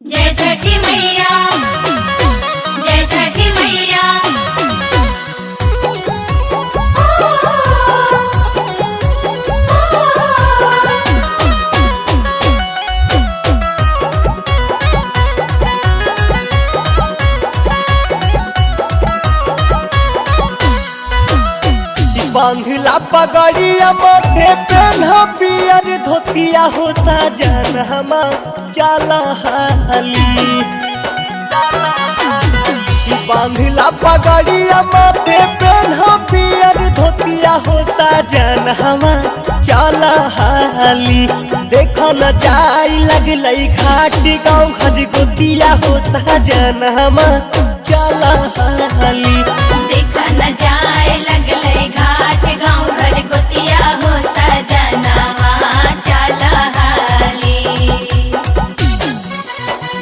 जय छठी मैया, जय छठी मैया। बांधला पगड़िया माथे पेन्हा पियर धोतिया हो साजन हमा चला हाली। बांधला पगड़िया माथे पेन्हा पियर धोतिया हो साजन हमा चला हाली। देखो न जाई लगलई घाट गाँव घर गोतिया हो साजन हमा चला हाली। देखा न जाए लगले घाट गाँव घर गोतिया हो सजनावा चला हाली।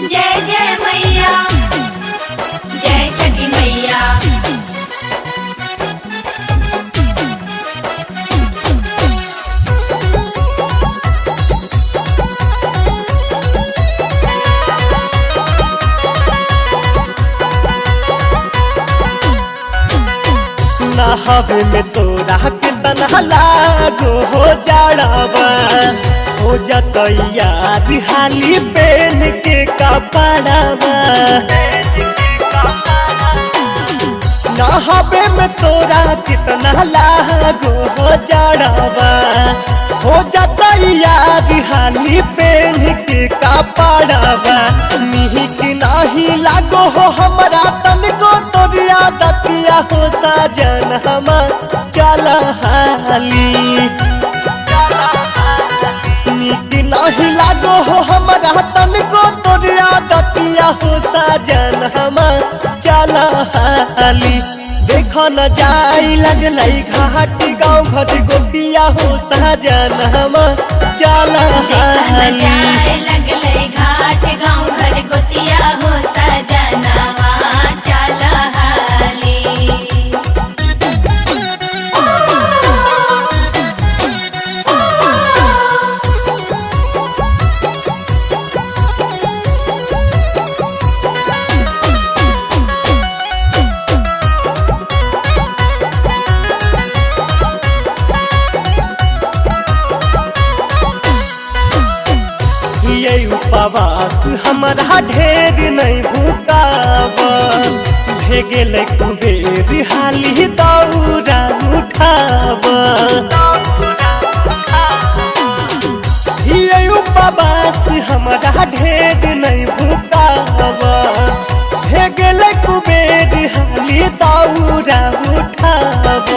जय जय मैया, जय छठी मैया। नहावे में तोरा के तनहा लागो हो जाड़ावा। हो जतैया रिहाली पेन के कपड़ावा। नहावे में तोरा कितना लागो हो जाड़ावा। हो जतैया रिहाली पेन के कपड़ावा। निहिक नाही लागो हो हमरा तनको तोरिया दतिया हो साजन हमा चला हाली। निक नाही लागो हो हमरा तनको तोरिया दतिया हो साजन हमा चला हाली। देखो न जाई लगलई घाट गाँव घर गोतिया हो साजन हमा चला हाली। जाए लगले घाट गाँव घर गोतिया हो सजनावा चला हाली। ये उपवास हमारा ढेर नहीं भूकाव। भेगेल कुबेर हाली दौरा उठाव। ये उपवास हमारा ढेर नहीं भूकाव। भेगेल कुबेर हाली दौरा उठाव।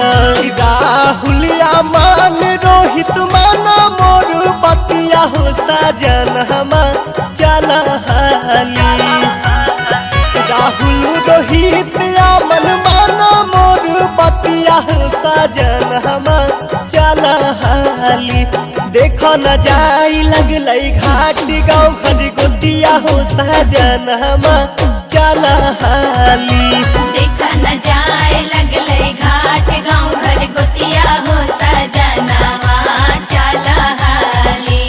राहुलिया मान रोहित माना मोर बतिया हो साजन हमा चला हाली। राहुल रोहित मन माना मोर बतिया हो साजन हमा चला हाली। देखो न जाई लगलई घाट गाँव घर गोतिया हो साजन हमा चला हाली। देखा न जाए लगले घाट गाँव घर गोतिया हो सजनावा चला हाली।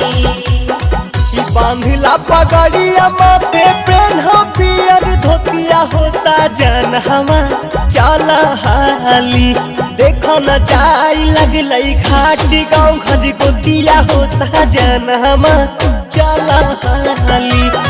बांधला पगड़िया माथे पेन्हा पियर धोतिया हो साजन हमा चला हाली। देखो न जाई लगलई घाट गाँव घर गोतिया हो साजन हमा चला हाली।